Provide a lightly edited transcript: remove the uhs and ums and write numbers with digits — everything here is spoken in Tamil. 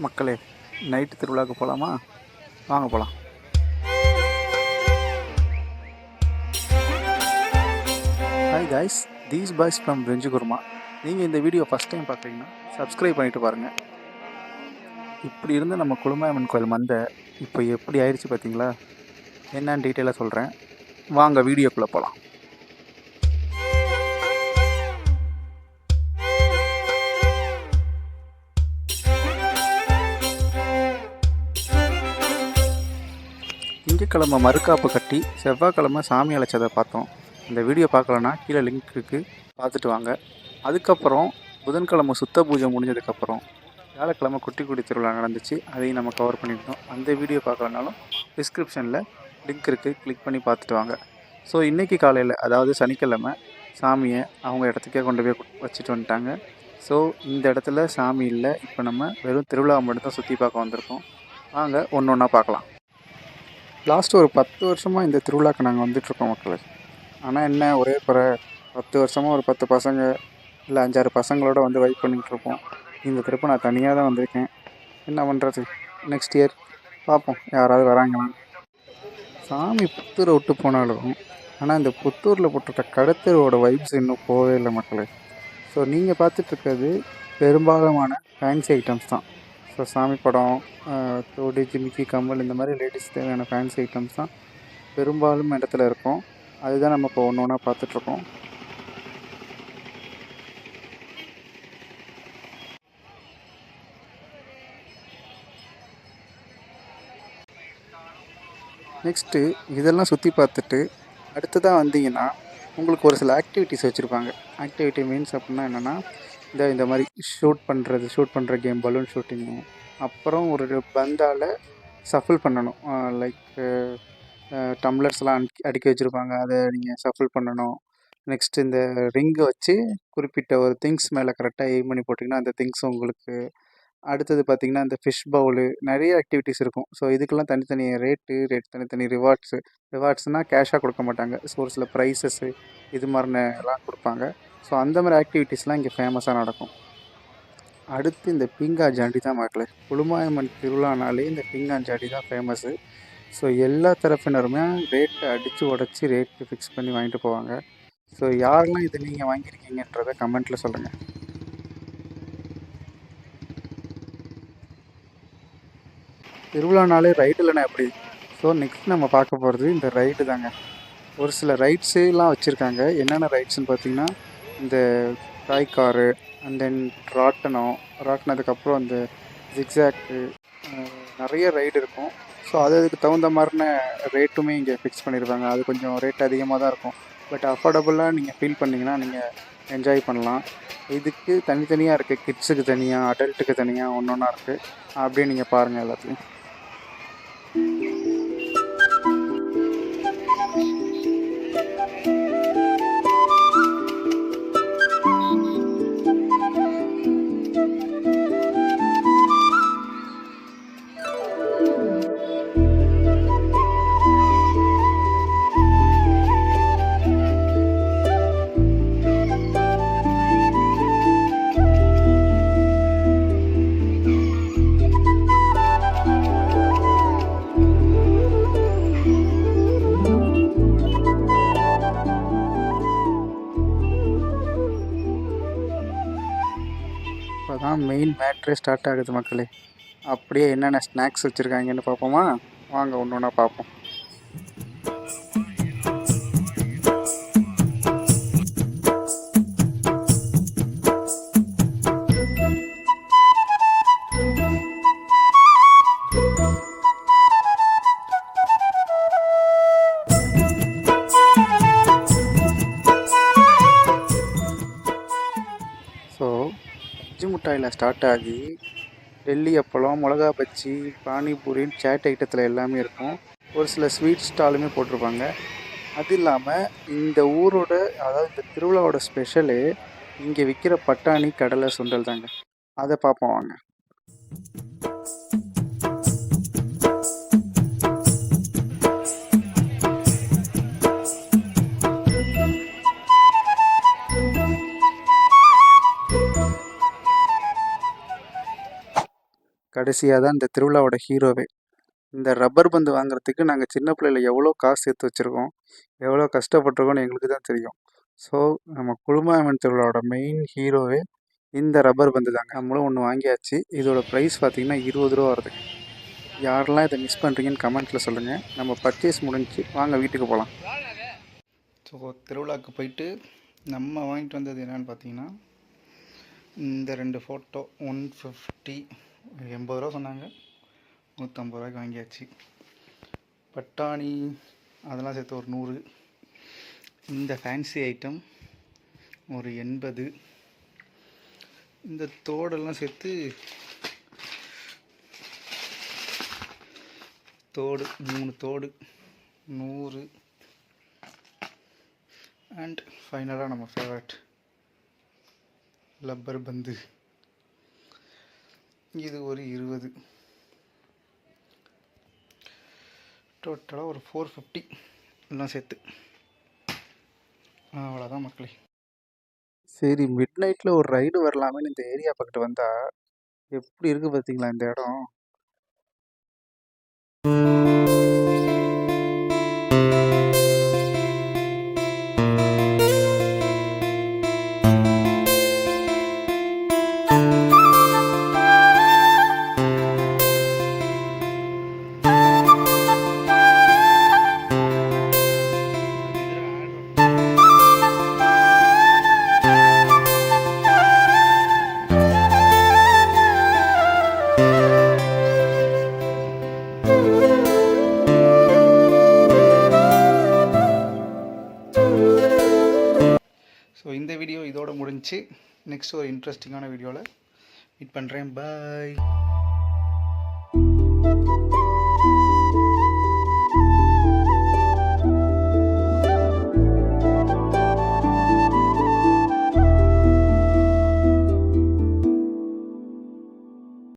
மக்களே, நைட்டு திருவிழாவுக்கு போகலாமா? வாங்க போகலாம். Hi guys, these boys from வெஞ்சு குருமா. நீங்கள் இந்த வீடியோ ஃபஸ்ட் டைம் பார்க்குறீங்கன்னா சப்ஸ்கிரைப் பண்ணிவிட்டு பாருங்கள். இப்படி இருந்த நம்ம குளுமாயம்மன் கோயில் மந்தை இப்போ எப்படி ஆயிடுச்சு பார்த்தீங்களா? என்னன்னு டீட்டெயிலாக சொல்கிறேன், வாங்க வீடியோக்குள்ளே போகலாம். திங்கக்கிழமை மறுக்காப்பு கட்டி செவ்வாய்க்கிழமை சாமி அழைச்சதை பார்த்தோம். இந்த வீடியோ பார்க்கலன்னா கீழே லிங்க் இருக்குது, பார்த்துட்டு வாங்க. அதுக்கப்புறம் புதன்கிழமை சுத்த பூஜை முடிஞ்சதுக்கப்புறம் வியாழக்கிழமை குட்டி குடி திருவிழா நடந்துச்சு, அதையும் நம்ம கவர் பண்ணியிருந்தோம். அந்த வீடியோ பார்க்கலனாலும் டிஸ்கிரிப்ஷனில் லிங்க் இருக்குது, கிளிக் பண்ணி பார்த்துட்டு வாங்க. ஸோ இன்றைக்கி காலையில், அதாவது சனிக்கிழமை, சாமியை அவங்க இடத்துக்கே கொண்டு போய் வச்சுட்டு வந்துட்டாங்க. ஸோ இந்த இடத்துல சாமி இல்லை, இப்போ நம்ம வெறும் திருவிழா மட்டும் தான் சுற்றி பார்க்க வந்திருக்கோம். வாங்க ஒன்று ஒன்றா பார்க்கலாம். லாஸ்ட்டு ஒரு 10 வருஷமாக இந்த திருவிழாக்கு நாங்கள் வந்துட்டுருக்கோம் மக்களே. ஆனால் என்ன ஒரே குறை, 10 வருஷமாக ஒரு 10 பசங்க இல்லை 5-6 பசங்களோட வந்து வைப் பண்ணிகிட்ருப்போம். இந்த ட்ரிப்பு நான் தனியாக தான் வந்திருக்கேன். என்ன பண்ணுறது, நெக்ஸ்ட் இயர் பார்ப்போம் யாராவது வராங்களான்னு. சாமி புத்தூரை விட்டு போனாலும் ஆனால் இந்த புத்தூரில் போட்டிருக்க கடத்தரோட வைப்ஸ் இன்னும் போகவே இல்லை மக்களே. ஸோ நீங்கள் பார்த்துட்ருக்கிறது பெரும்பாலுமான ஃபேன்சி ஐட்டம்ஸ் தான். ஸோ சாமி படம், தோடு, ஜிமிக்கி, கம்மல், இந்த மாதிரி லேடிஸ் தேவையான ஃபேன்சி ஐட்டம்ஸ் தான் பெரும்பாலும் இடத்துல இருக்கும். அதுதான் நம்ம இப்போ ஒன்று ஒன்றா பார்த்துட்ருக்கோம். நெக்ஸ்ட்டு இதெல்லாம் சுற்றி பார்த்துட்டு அடுத்ததாக வந்தீங்கன்னா உங்களுக்கு ஒரு சில ஆக்டிவிட்டீஸ் வச்சுருப்பாங்க. ஆக்டிவிட்டி மீன்ஸ் அப்படின்னா என்னென்னா, இந்த மாதிரி ஷூட் பண்ணுற கேம், பலூன் ஷூட்டிங்கு, அப்புறம் ஒரு பந்தால் ஷஃபிள் பண்ணணும். லைக் டம்ளர்ஸ்லாம் அடுக்கி வச்சுருப்பாங்க, அதை நீங்கள் ஷஃபிள் பண்ணணும். நெக்ஸ்ட் இந்த ரிங்கை வச்சு குறிப்பிட்ட ஒரு திங்ஸ் மேலே கரெக்டாக எய்ம் பண்ணி போட்டிங்கன்னா அந்த திங்ஸ் உங்களுக்கு. அடுத்தது பார்த்திங்கன்னா இந்த ஃபிஷ் பவுலு, நிறைய ஆக்டிவிட்டீஸ் இருக்கும். ஸோ இதுக்கெல்லாம் தனித்தனி ரேட், தனித்தனி ரிவார்ட்ஸ்னால் கேஷாக கொடுக்க மாட்டாங்க. ஸோ ஒரு சில ப்ரைஸஸ்ஸு இது மாதிரிலாம் கொடுப்பாங்க. ஸோ அந்த மாதிரி ஆக்டிவிட்டீஸ்லாம் இங்கே ஃபேமஸாக நடக்கும். அடுத்து இந்த பீங்காஞ்சாண்டி தான் மக்களே. குளுமாயம்மன் திருவிழானாலே இந்த பீங்காஞ்சாண்டி தான் ஃபேமஸ்ஸு. ஸோ எல்லா தரப்பினருமே ரேட்டை அடித்து உடச்சி ரேட்டு ஃபிக்ஸ் பண்ணி வாங்கிட்டு போவாங்க. ஸோ யாரெல்லாம் இது நீங்கள் வாங்கியிருக்கீங்கன்றதை கமெண்ட்டில் சொல்லுங்கள். திருவிழானாலே ரைடு இல்லைனா எப்படி? ஸோ நெக்ஸ்ட் நம்ம பார்க்க போகிறது இந்த ரைடு தாங்க. ஒரு சில ரைட்ஸெலாம் வச்சுருக்காங்க. என்னென்ன ரைட்ஸ்னு பார்த்திங்கன்னா, இந்த டாய் காரு, அண்ட் தென் ராட்டினதுக்கப்புறம் அந்த ஜிக்ஸாக்கு, நிறைய ரைடு இருக்கும். ஸோ அதுக்கு தகுந்த மாதிரின ரேட்டுமே இங்கே ஃபிக்ஸ் பண்ணியிருப்பாங்க. அது கொஞ்சம் ரேட் அதிகமாக தான் இருக்கும். பட் அஃபோர்டபுளாக நீங்கள் ஃபீல் பண்ணிங்கன்னா நீங்கள் என்ஜாய் பண்ணலாம். இதுக்கு தனித்தனியாக இருக்குது, கிட்ஸுக்கு தனியாக, அடல்ட்டுக்கு தனியாக, ஒன்று ஒன்றா இருக்குது. அப்படியே நீங்கள் பாருங்கள் எல்லாத்தையும். இப்போ தான் மெயின் மேட்ரே ஸ்டார்ட் ஆகுது மக்களே. அப்படியே என்னென்ன ஸ்நாக்ஸ் வச்சுருக்காங்கன்னு பார்ப்போமா? வாங்க ஒன்று ஒன்றா பார்ப்போம். ஸோ பஜ்ஜி மிட்டாயில் ஸ்டார்ட் ஆகி டெல்லி அப்பளம், மிளகா பஜ்ஜி, பானிபூரின்னு சேட் ஐட்டத்தில் எல்லாமே இருக்கும். ஒரு சில ஸ்வீட் ஸ்டாலுமே போட்டிருப்பாங்க. அது இல்லாமல் இந்த ஊரோட, அதாவது இந்த திருவிழாவோட ஸ்பெஷலு இங்கே விற்கிற பட்டாணி, கடலை, சுண்டல் தாங்க. அதை பார்ப்போம் வாங்க. கடைசியாக தான் இந்த திருவிழாவோட ஹீரோவே. இந்த ரப்பர் பந்து வாங்குறதுக்கு நாங்கள் சின்ன பிள்ளையில எவ்வளோ காசு சேர்த்து வச்சுருக்கோம், எவ்வளோ கஷ்டப்பட்டுருக்கோம்னு எங்களுக்கு தான் தெரியும். ஸோ நம்ம குழுமாமன் திருவிழாவோட மெயின் ஹீரோவே இந்த ரப்பர் பந்து தாங்க. நம்மளும் ஒன்று வாங்கியாச்சு. இதோட ப்ரைஸ் பார்த்திங்கன்னா ரூ. 20 வருதுங்க. யாரெல்லாம் இதை மிஸ் பண்ணுறீங்கன்னு கமெண்ட்டில் சொல்லுங்கள். நம்ம பர்ச்சேஸ் முடிஞ்சு வாங்க வீட்டுக்கு போகலாம். ஸோ திருவிழாவுக்கு போயிட்டு நம்ம வாங்கிட்டு வந்தது என்னென்னு பார்த்தீங்கன்னா, இந்த 2 ஃபோட்டோ 150 ரூபா சொன்னாங்க, 150 ரூபாய்க்கு வாங்கியாச்சு. பட்டாணி அதெல்லாம் சேர்த்து ஒரு 100. இந்த ஃபேன்சி ஐட்டம் ஒரு 80. இந்த தோடெல்லாம் சேர்த்து தோடு 3 தோடு 100. அண்ட் ஃபைனலாக நம்ம ஃபேவரட் ரப்பர் பந்து, இது ஒரு 20. டோட்டலாக ஒரு 450 எல்லாம் சேர்த்து. அவ்வளோதான் மக்களே. சரி, மிட் நைட்டில் ஒரு ரைடு வரலாமேன்னு இந்த ஏரியா பக்கத்து வந்தால் எப்படி இருக்குது பார்த்தீங்களா இந்த இடம். ஸோ இந்த வீடியோ இதோட முடிஞ்சு. நெக்ஸ்ட் ஒரு இன்ட்ரெஸ்டிங்கான வீடியோவில் மீட் பண்ணுறேன். பாய்.